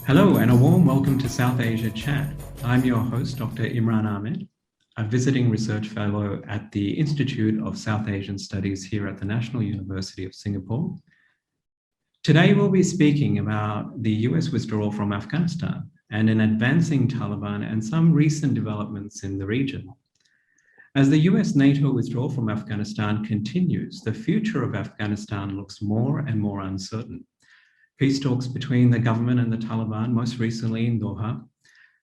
Hello and a warm welcome to South Asia Chat. I'm your host, Dr. Imran Ahmed, a visiting research fellow at the Institute of South Asian Studies here at the National University of Singapore. Today we'll be speaking about the US withdrawal from Afghanistan and an advancing Taliban and some recent developments in the region. As the US NATO withdrawal from Afghanistan continues, the future of Afghanistan looks more and more uncertain. Peace talks between the government and the Taliban, most recently in Doha,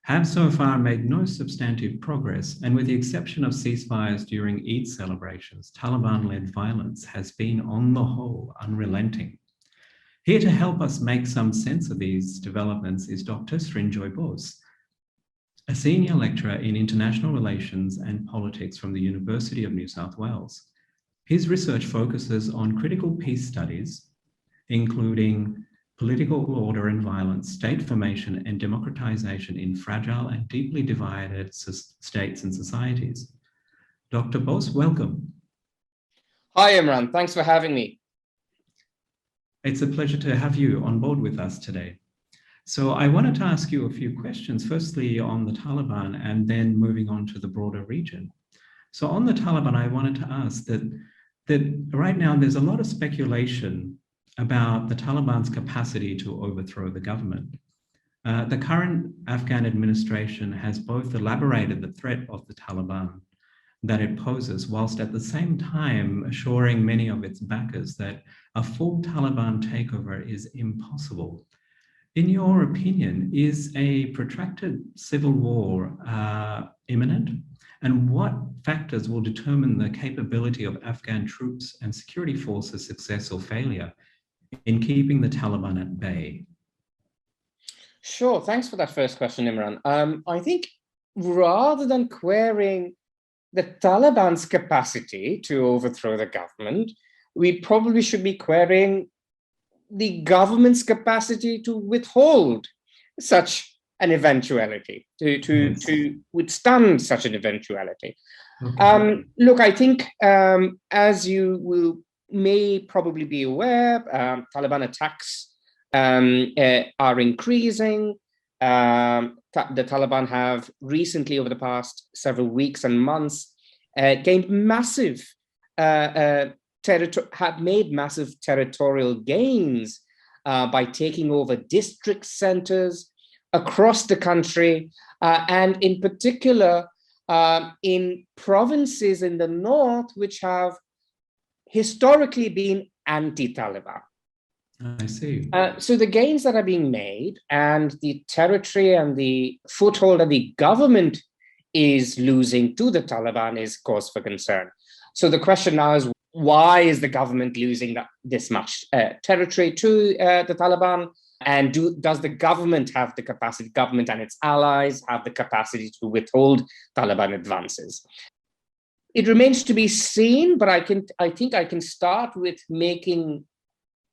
have so far made no substantive progress, and with the exception of ceasefires during Eid celebrations, Taliban-led violence has been, on the whole, unrelenting. Here to help us make some sense of these developments is Dr Srinjoy Bose, a senior lecturer in international relations and politics from the University of New South Wales. His research focuses on critical peace studies, including political order and violence, state formation and democratization in fragile and deeply divided states and societies. Dr. Bose, welcome. Hi, Imran. Thanks for having me. It's a pleasure to have you on board with us today. So I wanted to ask you a few questions, firstly on the Taliban and then moving on to the broader region. So on the Taliban, I wanted to ask that right now there's a lot of speculation about the Taliban's capacity to overthrow the government. The current Afghan administration has both elaborated the threat of the Taliban that it poses, whilst at the same time assuring many of its backers that a full Taliban takeover is impossible. In your opinion, is a protracted civil war imminent? And what factors will determine the capability of Afghan troops and security forces' success or failure in keeping the Taliban at bay? Sure. Thanks for that first question, Imran. I think rather than querying the Taliban's capacity to overthrow the government, we probably should be querying the government's capacity to withhold such an eventuality, to withstand such an eventuality. Okay. Look, I think as you may probably be aware, Taliban attacks are increasing. The Taliban have recently, over the past several weeks and months, gained massive have made massive territorial gains by taking over district centers across the country, and in particular in provinces in the north which have historically been anti-Taliban. I see. So the gains that are being made and the territory and the foothold that the government is losing to the Taliban is cause for concern. So the question now is, why is the government losing this much territory to the Taliban? And does the government have the capacity, government and its allies have the capacity to withhold Taliban advances? It remains to be seen, but I think I can start with making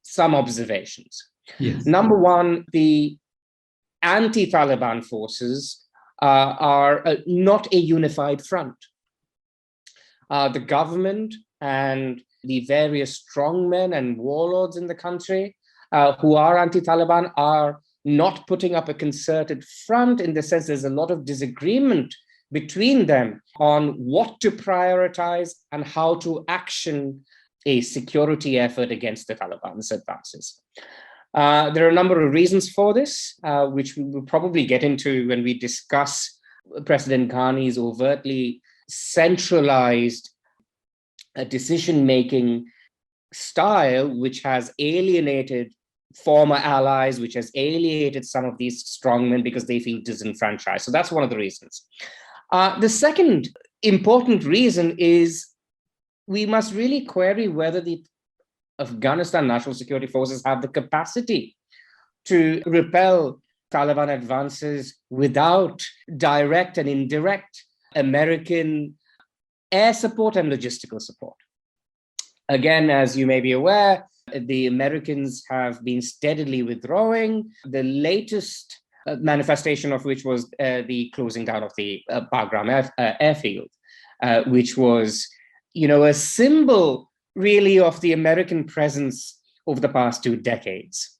some observations. Yes. Number one, the anti-Taliban forces are not a unified front. The government and the various strongmen and warlords in the country who are anti-Taliban are not putting up a concerted front, in the sense there's a lot of disagreement between them on what to prioritize and how to action a security effort against the Taliban's advances. There are a number of reasons for this, which we will probably get into when we discuss President Ghani's overtly centralized decision-making style, which has alienated former allies, which has alienated some of these strongmen because they feel disenfranchised. So that's one of the reasons. The second important reason is we must really query whether the Afghanistan National Security Forces have the capacity to repel Taliban advances without direct and indirect American air support and logistical support. Again, as you may be aware, the Americans have been steadily withdrawing. The latest manifestation of which was the closing down of the Bagram airfield, which was, a symbol really of the American presence over the past 2 decades.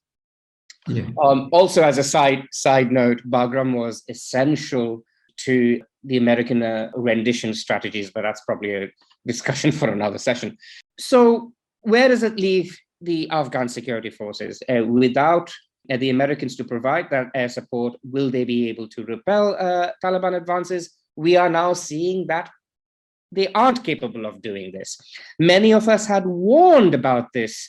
Yeah. Also, as a side note, Bagram was essential to the American rendition strategies, but that's probably a discussion for another session. So where does it leave the Afghan security forces? Without the Americans to provide that air support, will they be able to repel Taliban advances? We are now seeing that they aren't capable of doing this. Many of us had warned about this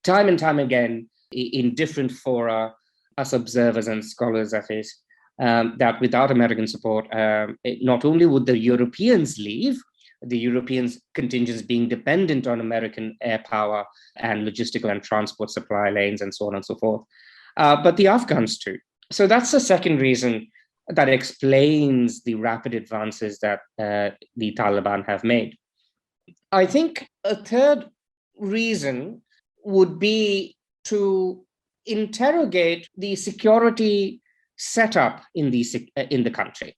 time and time again in different fora, us observers and scholars, that is, that without American support, not only would the Europeans leave, the Europeans' contingents being dependent on American air power and logistical and transport supply lanes and so on and so forth, but the Afghans too. So that's the second reason that explains the rapid advances that the Taliban have made. I think a third reason would be to interrogate the security setup in the country.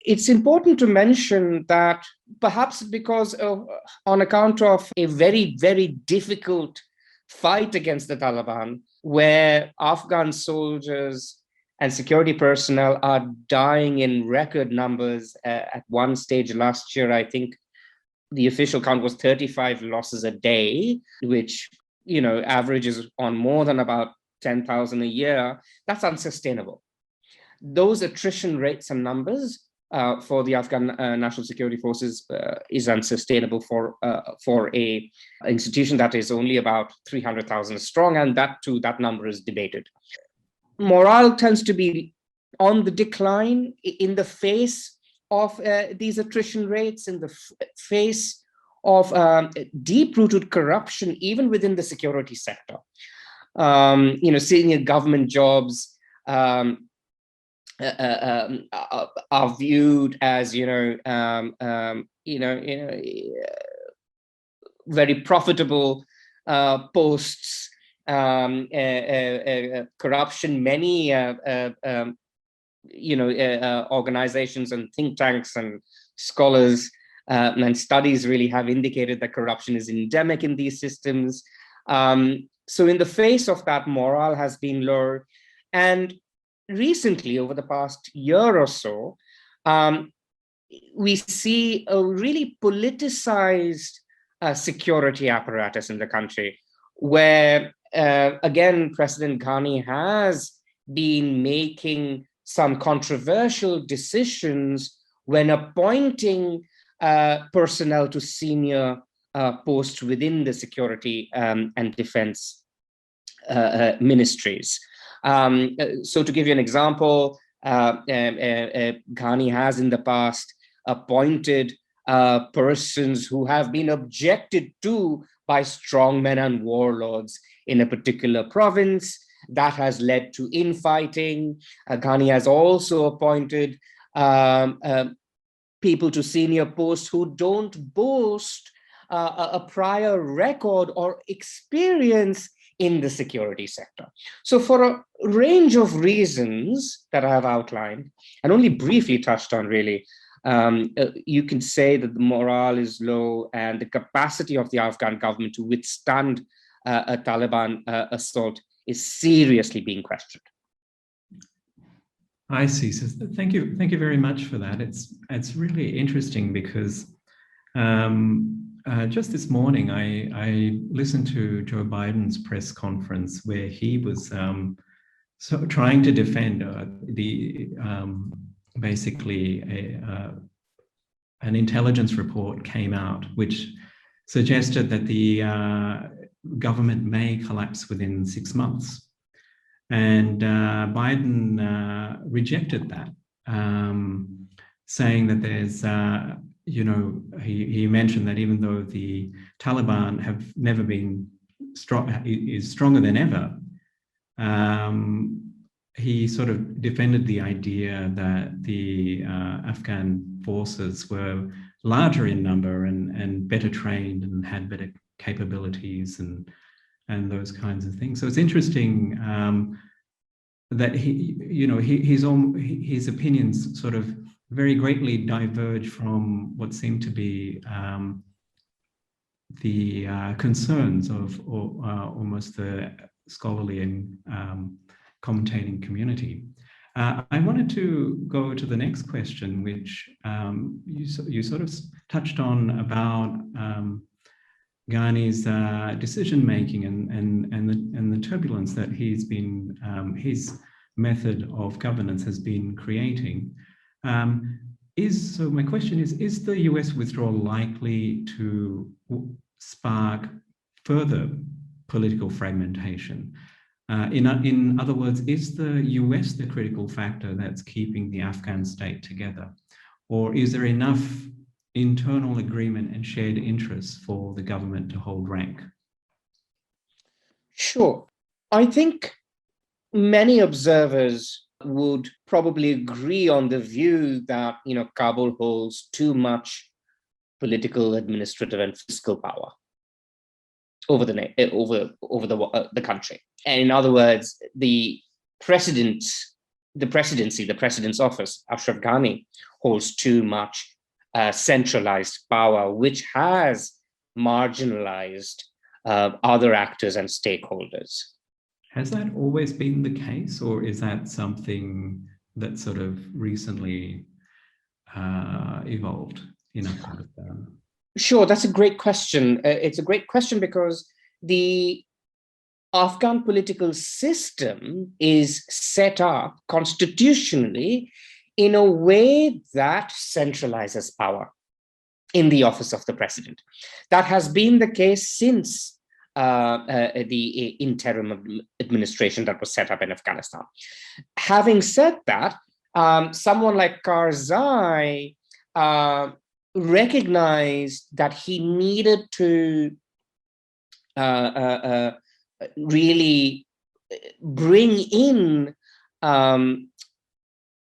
It's important to mention that perhaps because on account of a very, very difficult fight against the Taliban, where Afghan soldiers and security personnel are dying in record numbers. At one stage last year, I think the official count was 35 losses a day, which, averages on more than about 10,000 a year. That's unsustainable. Those attrition rates and numbers for the Afghan National Security Forces is unsustainable for a institution that is only about 300,000 strong, and that number is debated. Morale tends to be on the decline in the face of these attrition rates, in the face of deep-rooted corruption, even within the security sector. Senior government jobs are viewed as, very profitable posts. Corruption. Many organizations and think tanks and scholars and studies really have indicated that corruption is endemic in these systems. So in the face of that, morale has been lower. And recently, over the past year or so, we see a really politicized security apparatus in the country, where again, President Ghani has been making some controversial decisions when appointing personnel to senior posts within the security and defense ministries. So to give you an example, Ghani has in the past appointed persons who have been objected to by strongmen and warlords in a particular province. That has led to infighting. Ghani has also appointed people to senior posts who don't boast a prior record or experience in the security sector. So for a range of reasons that I have outlined and only briefly touched on really, you can say that the morale is low and the capacity of the Afghan government to withstand a Taliban assault is seriously being questioned. I see. So thank you very much for that. It's really interesting because just this morning I listened to Joe Biden's press conference where he was trying to defend basically an intelligence report came out which suggested that the government may collapse within 6 months. And Biden rejected that, saying that there's, he mentioned that even though the Taliban have never been is stronger than ever, he sort of defended the idea that the Afghan forces were larger in number and better trained and had better capabilities and those kinds of things. So it's interesting that his opinions sort of very greatly diverge from what seem to be the concerns of almost the scholarly and commentating community. I wanted to go to the next question, which you sort of touched on about Ghani's decision-making and the turbulence that he's been, his method of governance has been creating. So my question is the US withdrawal likely to spark further political fragmentation? In other words, is the US the critical factor that's keeping the Afghan state together? Or is there enough internal agreement and shared interests for the government to hold rank? Sure. I think many observers would probably agree on the view that, Kabul holds too much political, administrative, and fiscal power over the country. And in other words, the president's office, Ashraf Ghani, holds too much centralized power, which has marginalized other actors and stakeholders. Has that always been the case, or is that something that sort of recently evolved in Afghanistan? Sure, that's a great question. It's a great question because the Afghan political system is set up constitutionally in a way that centralizes power in the office of the president. That has been the case since the interim administration that was set up in Afghanistan. Having said that, someone like Karzai recognized that he needed to really bring in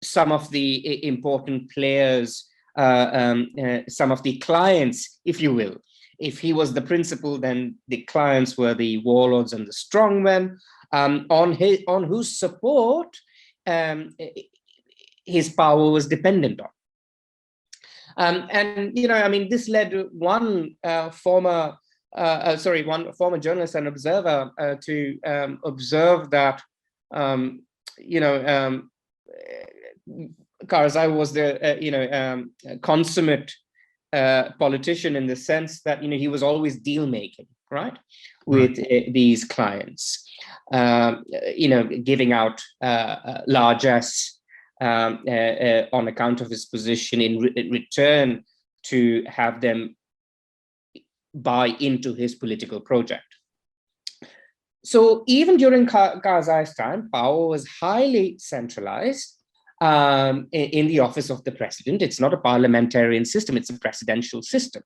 some of the important players, some of the clients, if you will. If he was the principal, then the clients were the warlords and the strongmen, on whose support his power was dependent on. This led one former journalist and observer to observe that, Karzai was the consummate politician in the sense that he was always deal making, right, with these clients, giving out largesse on account of his position in return to have them buy into his political project. So even during Karzai's time, power was highly centralized in the office of the president. It's not a parliamentarian system, it's a presidential system.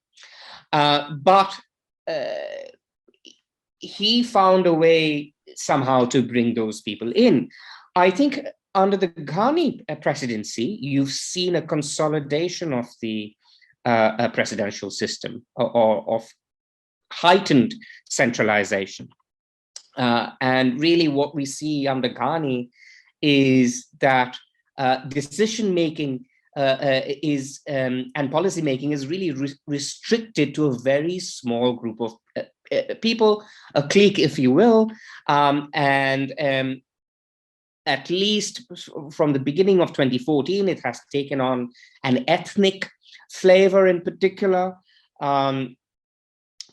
But he found a way somehow to bring those people in. I think under the Ghani presidency, you've seen a consolidation of the presidential system, or of heightened centralization. And really what we see under Ghani is that decision-making and policy-making is really restricted to a very small group of people, a clique, if you will, and at least from the beginning of 2014, it has taken on an ethnic flavor in particular, and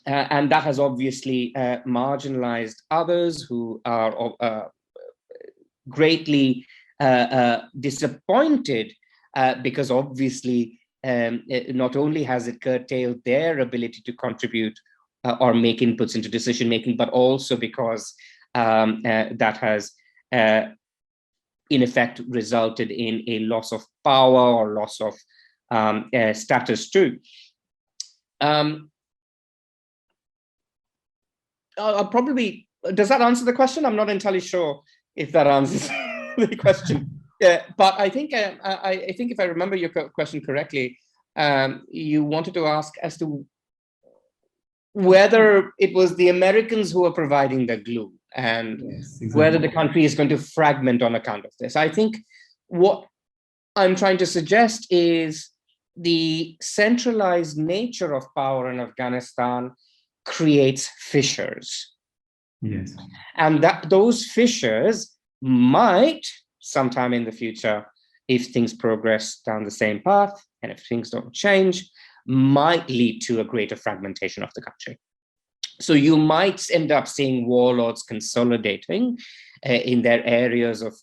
that has obviously marginalized others who are greatly disappointed because obviously not only has it curtailed their ability to contribute or make inputs into decision making, but also because that has in effect resulted in a loss of power or loss of status too. Probably, does that answer the question? I'm not entirely sure if that answers the question. But I think if I remember your question correctly, you wanted to ask as to whether it was the Americans who were providing the glue, and yes, exactly, whether the country is going to fragment on account of this. I think what I'm trying to suggest is the centralized nature of power in Afghanistan creates fissures. Yes. And that those fissures might, sometime in the future, if things progress down the same path and if things don't change, might lead to a greater fragmentation of the country. So you might end up seeing warlords consolidating in their areas of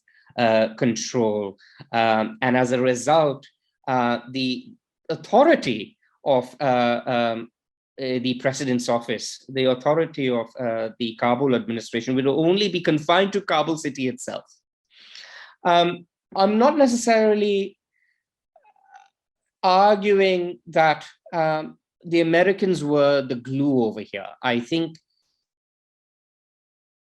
control. And as a result, the authority of the president's office, the authority of the Kabul administration will only be confined to Kabul city itself. I'm not necessarily arguing that the Americans were the glue over here. I think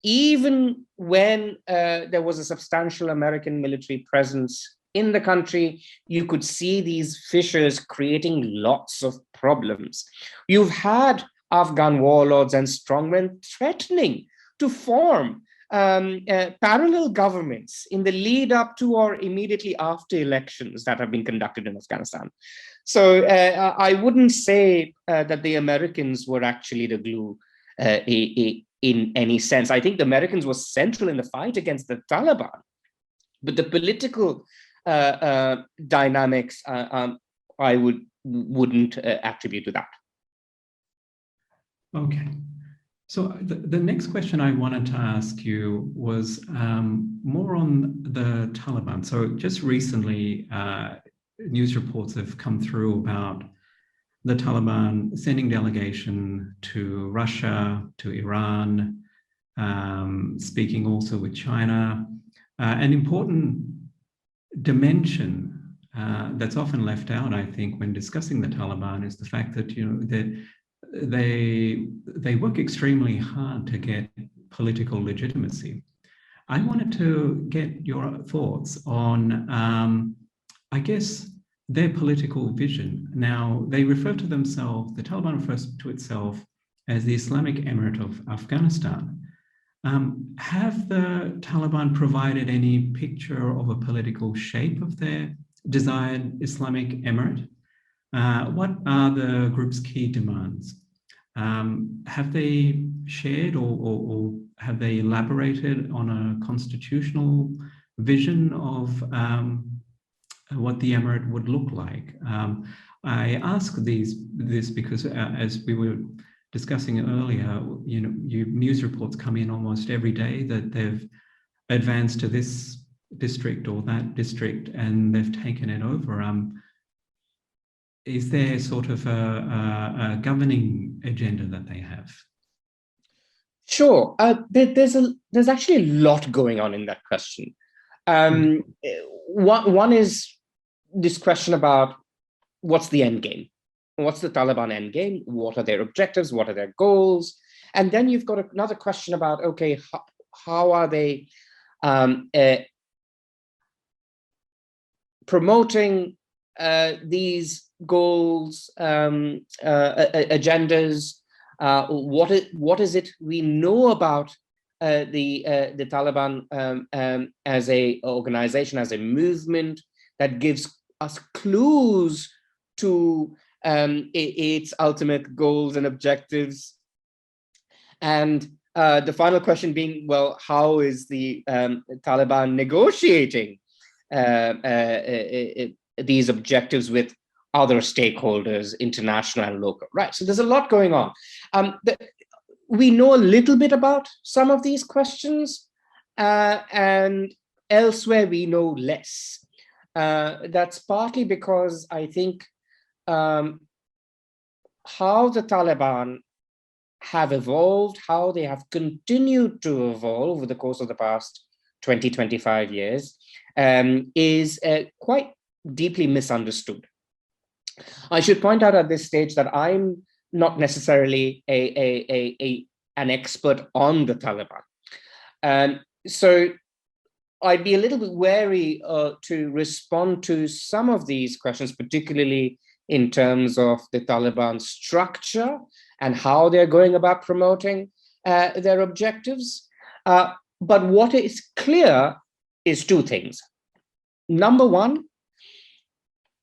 even when there was a substantial American military presence in the country, you could see these fissures creating lots of problems. You've had Afghan warlords and strongmen threatening to form parallel governments in the lead up to or immediately after elections that have been conducted in Afghanistan. So I wouldn't say that the Americans were actually the glue in any sense. I think the Americans were central in the fight against the Taliban, but the political dynamics I wouldn't attribute to that. Okay. So the next question I wanted to ask you was more on the Taliban. So just recently, news reports have come through about the Taliban sending delegation to Russia, to Iran, speaking also with China. An important dimension that's often left out, I think, when discussing the Taliban is the fact that, they work extremely hard to get political legitimacy. I wanted to get your thoughts on, I guess, their political vision. Now, they refer to themselves, the Taliban refers to itself as the Islamic Emirate of Afghanistan. Have the Taliban provided any picture of a political shape of their desired Islamic Emirate? What are the group's key demands? Have they shared or have they elaborated on a constitutional vision of what the emirate would look like? I ask this because as we were discussing earlier, news reports come in almost every day that they've advanced to this district or that district and they've taken it over. Is there sort of a governing agenda that they have? Sure. There's actually a lot going on in that question. One is this question about what's the end game? What's the Taliban end game? What are their objectives? What are their goals? And then you've got another question about, okay, how are they promoting these goals, agendas? What is it we know about the Taliban as a organization, as a movement that gives us clues to its ultimate goals and objectives? And the final question being, well, how is the Taliban negotiating these objectives with other stakeholders, international and local, right? So there's a lot going on. We know a little bit about some of these questions, and elsewhere we know less. That's partly because I think how the Taliban have evolved, how they have continued to evolve over the course of the past 20, 25 years is quite deeply misunderstood. I should point out at this stage that I'm not necessarily an expert on the Taliban. So I'd be a little bit wary to respond to some of these questions, particularly in terms of the Taliban structure and how they're going about promoting their objectives. But what is clear is two things. Number one,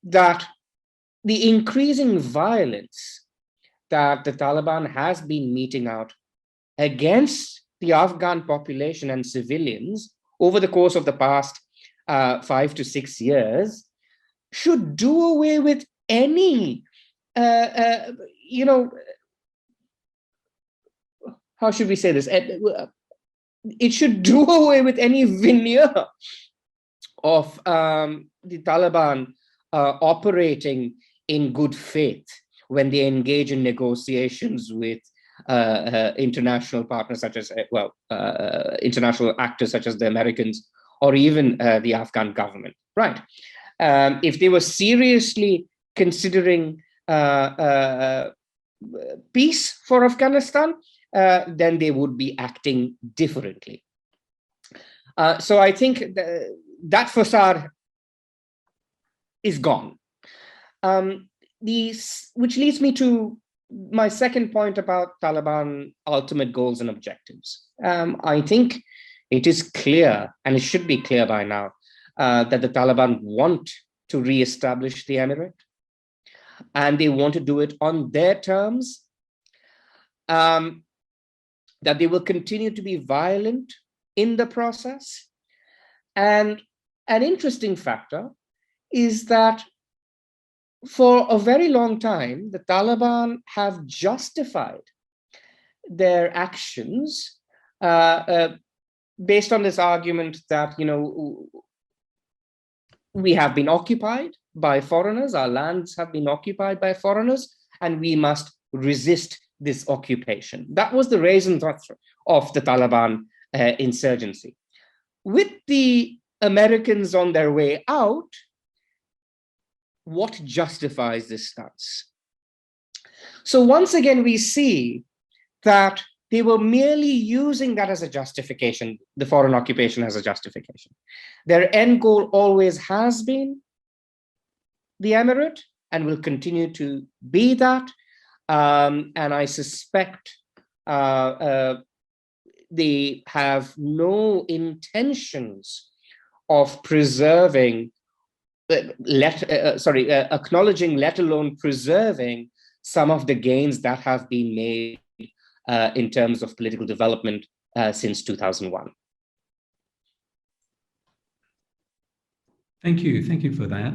that the increasing violence that the Taliban has been meting out against the Afghan population and civilians over the course of the past 5 to 6 years should do away with any, how should we say this? It should do away with any veneer of the Taliban operating in good faith when they engage in negotiations with international partners such as, international actors such as the Americans or even the Afghan government, right? If they were seriously considering peace for Afghanistan, then they would be acting differently. So I think that facade is gone. Which leads me to my second point about Taliban ultimate goals and objectives. I think it is clear, and it should be clear by now, that the Taliban want to re-establish the emirate, and they want to do it on their terms, that they will continue to be violent in the process. And an interesting factor is that for a very long time, the Taliban have justified their actions based on this argument that, we have been occupied by foreigners, our lands have been occupied by foreigners, and we must resist this occupation. That was the raison d'etre of the Taliban insurgency. With the Americans on their way out, what justifies this stance? So once again, we see that they were merely using that as a justification, the foreign occupation as a justification. Their end goal always has been the emirate and will continue to be that. And I suspect they have no intentions of preserving, acknowledging, let alone preserving some of the gains that have been made in terms of political development since 2001. Thank you for that.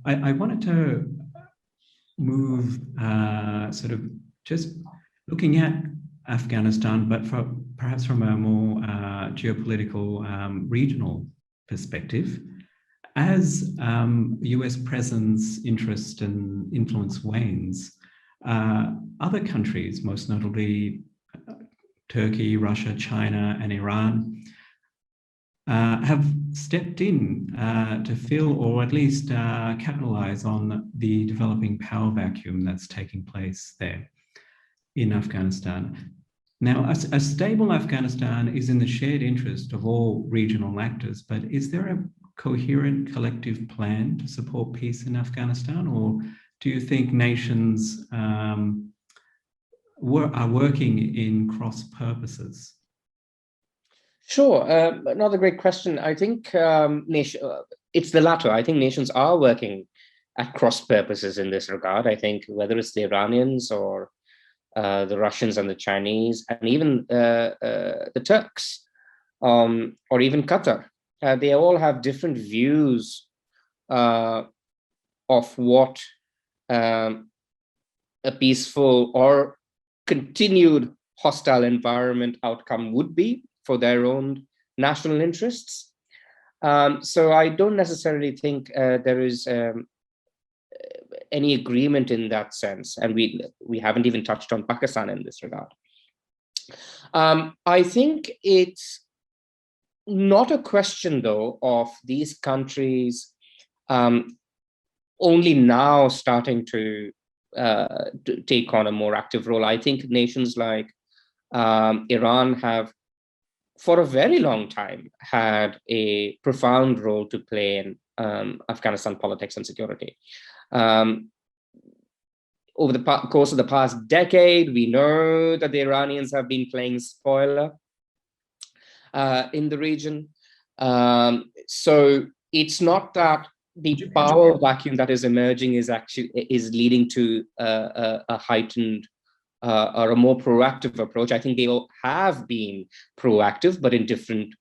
I wanted to move sort of just looking at Afghanistan, but perhaps from a more geopolitical regional perspective. As US presence, interest, and influence wanes, other countries, most notably Turkey, Russia, China, and Iran, have stepped in to fill or at least capitalize on the developing power vacuum that's taking place there in Afghanistan. Now, a stable Afghanistan is in the shared interest of all regional actors, but is there a coherent collective plan to support peace in Afghanistan, or do you think nations are working in cross purposes? Sure, another great question. I think it's the latter. I think nations are working at cross purposes in this regard. I think whether it's the Iranians or the Russians and the Chinese, and even the Turks, or even Qatar, they all have different views of what a peaceful or continued hostile environment outcome would be for their own national interests. So I don't necessarily think there is any agreement in that sense. And we haven't even touched on Pakistan in this regard. I think it's not a question, though, of these countries only now starting to take on a more active role. I think nations like Iran have, for a very long time, had a profound role to play in Afghanistan politics and security. Over the course of the past decade, we know that the Iranians have been playing spoiler in the region. So it's not that the power vacuum that is emerging is leading to a heightened or a more proactive approach. I think they all have been proactive, but in different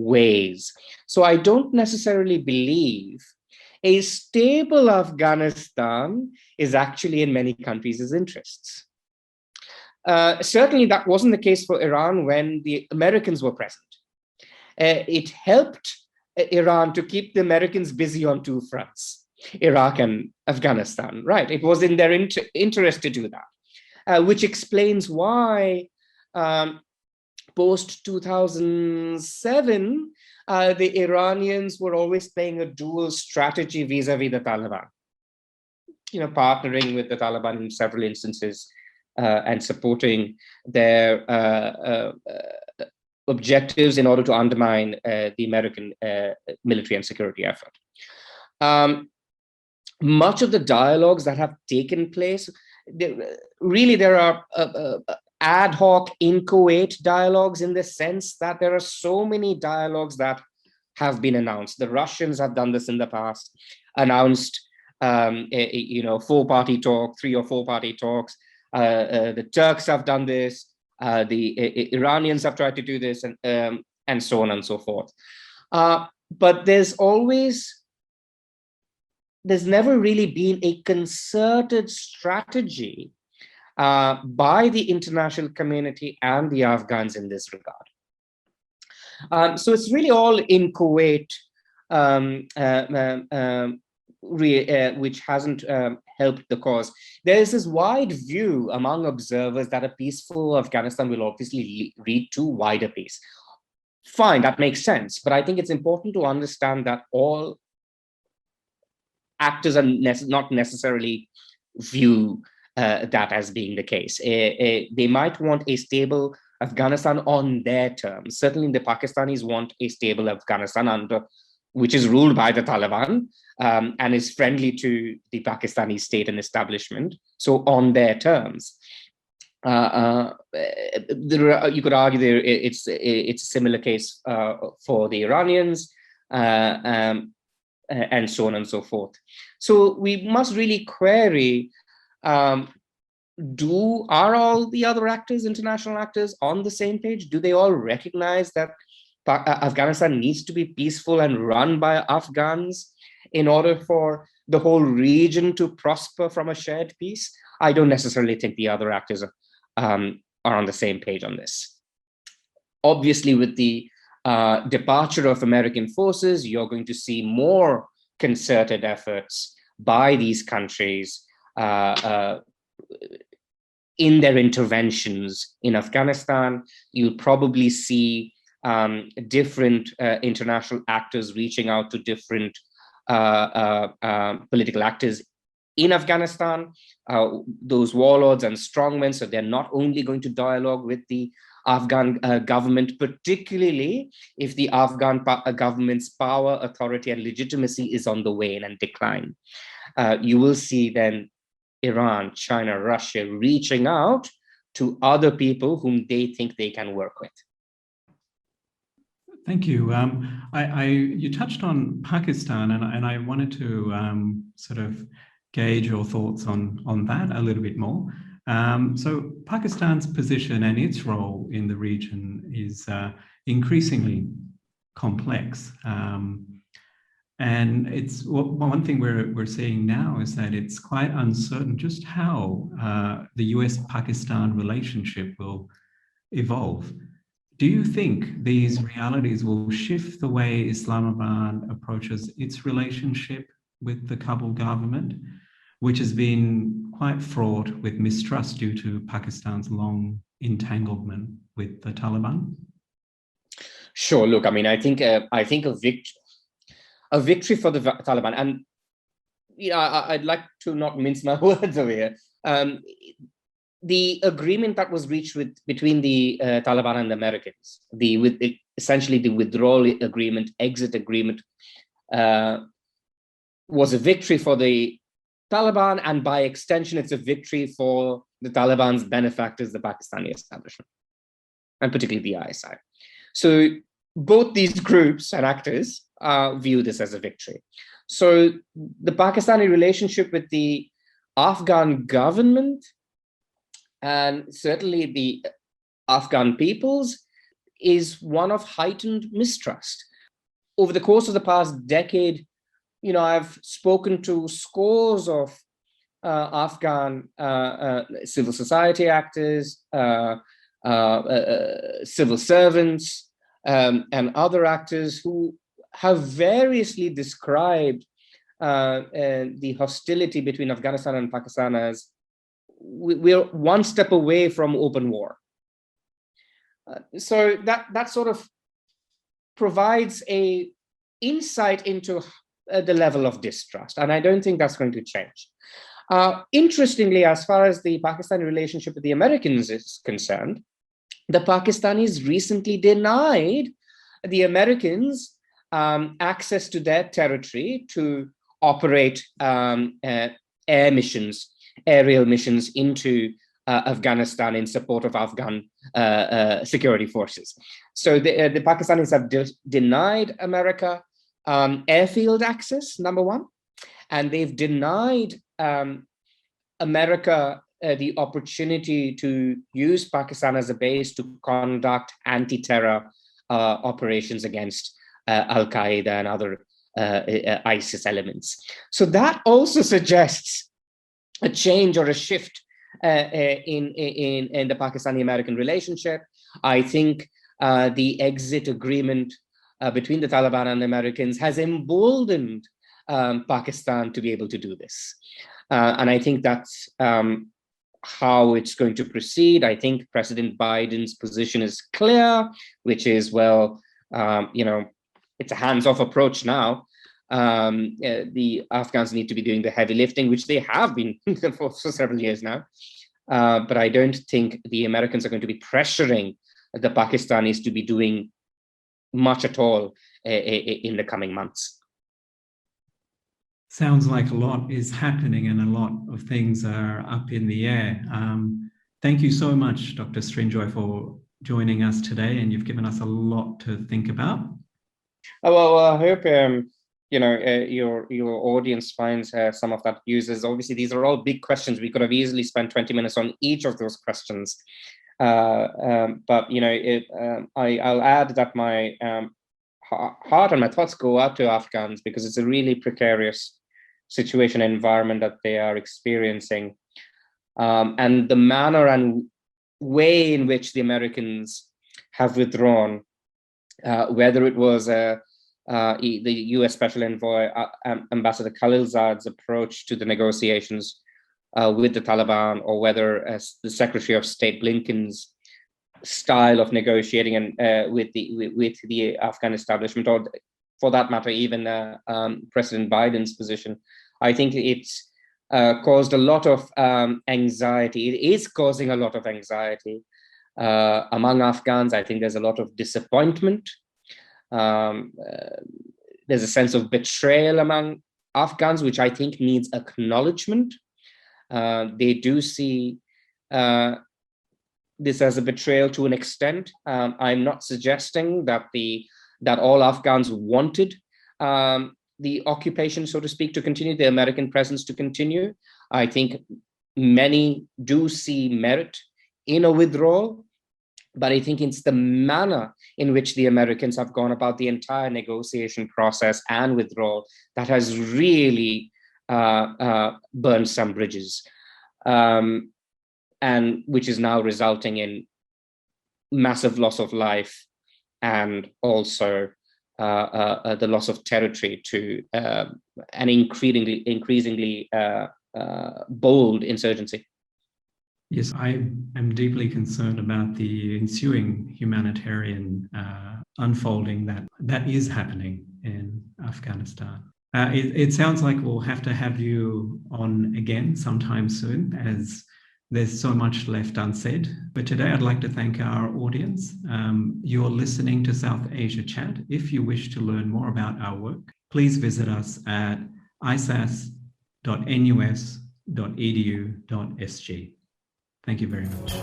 ways. So I don't necessarily believe a stable Afghanistan is actually in many countries' interests. Certainly that wasn't the case for Iran when the Americans were present. It helped Iran to keep the Americans busy on two fronts, Iraq and Afghanistan, right? It was in their interest to do that, which explains why post-2007, the Iranians were always playing a dual strategy vis-a-vis the Taliban, partnering with the Taliban in several instances and supporting their objectives in order to undermine the American military and security effort. Much of the dialogues that have taken place, there are ad hoc inchoate dialogues in the sense that there are so many dialogues that have been announced. The Russians have done this in the past, announced four-party talk, 3 or 4-party talks. The Turks have done this. The Iranians have tried to do this, and so on and so forth. But there's never really been a concerted strategy by the international community and the Afghans in this regard. So it's really all inchoate, which hasn't helped the cause. There is this wide view among observers that a peaceful Afghanistan will obviously lead to wider peace. Fine, that makes sense. But I think it's important to understand that all actors are not necessarily view that as being the case. They might want a stable Afghanistan on their terms. Certainly the Pakistanis want a stable Afghanistan which is ruled by the Taliban and is friendly to the Pakistani state and establishment. So on their terms. You could argue it's a similar case for the Iranians and so on and so forth. So we must really query, are all the other actors, international actors, on the same page? Do they all recognize that Afghanistan needs to be peaceful and run by Afghans in order for the whole region to prosper from a shared peace? I don't necessarily think the other actors are on the same page on this. Obviously, with the departure of American forces, you're going to see more concerted efforts by these countries in their interventions in Afghanistan. You'll probably see different international actors reaching out to different political actors in Afghanistan, those warlords and strongmen. So they're not only going to dialogue with the Afghan government, particularly if the Afghan government's power, authority, and legitimacy is on the wane and decline. You will see then Iran, China, Russia reaching out to other people whom they think they can work with. Thank you. You touched on Pakistan, and I wanted to sort of gauge your thoughts on that a little bit more. So Pakistan's position and its role in the region is increasingly complex. And it's one thing we're seeing now is that it's quite uncertain just how the US-Pakistan relationship will evolve. Do you think these realities will shift the way Islamabad approaches its relationship with the Kabul government, which has been quite fraught with mistrust due to Pakistan's long entanglement with the Taliban? Sure. Look, I mean, I think a victory for the Taliban, and I'd like to not mince my words over here. The agreement that was reached between the Taliban and the Americans, essentially the withdrawal agreement, exit agreement, was a victory for the Taliban, and by extension, it's a victory for the Taliban's benefactors, the Pakistani establishment, and particularly the ISI. So both these groups and actors view this as a victory. So the Pakistani relationship with the Afghan government and certainly the Afghan peoples is one of heightened mistrust. Over the course of the past decade, I've spoken to scores of Afghan civil society actors, civil servants, and other actors who have variously described the hostility between Afghanistan and Pakistan as we're one step away from open war. So that sort of provides a insight into the level of distrust, and I don't think that's going to change. Interestingly, as far as the Pakistani relationship with the Americans is concerned, the Pakistanis recently denied the Americans access to their territory to operate aerial missions into Afghanistan in support of Afghan security forces. So the Pakistanis have denied America airfield access, number one, and they've denied America the opportunity to use Pakistan as a base to conduct anti-terror operations against Al-Qaeda and other ISIS elements. So that also suggests a change or a shift in the Pakistani-American relationship. I think the exit agreement between the Taliban and the Americans has emboldened Pakistan to be able to do this. And I think that's how it's going to proceed. I think President Biden's position is clear, which is, it's a hands-off approach now. The Afghans need to be doing the heavy lifting, which they have been for several years now. But I don't think the Americans are going to be pressuring the Pakistanis to be doing much at all in the coming months. Sounds like a lot is happening and a lot of things are up in the air. Thank you so much, Dr. Srinjoy, for joining us today, and you've given us a lot to think about. Well, I hope your audience finds some of that uses. Obviously, these are all big questions. We could have easily spent 20 minutes on each of those questions. But I'll add that my heart and my thoughts go out to Afghans, because it's a really precarious situation and environment that they are experiencing. And the manner and way in which the Americans have withdrawn, whether it was the US Special Envoy, Ambassador Khalilzad's approach to the negotiations with the Taliban, or whether as the Secretary of State Blinken's style of negotiating and with the Afghan establishment, or for that matter, even President Biden's position, I think it's caused a lot of anxiety. It is causing a lot of anxiety among Afghans. I think there's a lot of disappointment. There's a sense of betrayal among Afghans, which I think needs acknowledgement. They do see this as a betrayal to an extent. I'm not suggesting that all Afghans wanted the occupation, so to speak, to continue, the American presence to continue. I think many do see merit in a withdrawal, but I think it's the manner in which the Americans have gone about the entire negotiation process and withdrawal that has really burned some bridges, and which is now resulting in massive loss of life and also the loss of territory to an increasingly bold insurgency. Yes, I am deeply concerned about the ensuing humanitarian unfolding that is happening in Afghanistan. It sounds like we'll have to have you on again sometime soon, as there's so much left unsaid. But today I'd like to thank our audience. You're listening to South Asia Chat. If you wish to learn more about our work, please visit us at isas.nus.edu.sg. Thank you very much.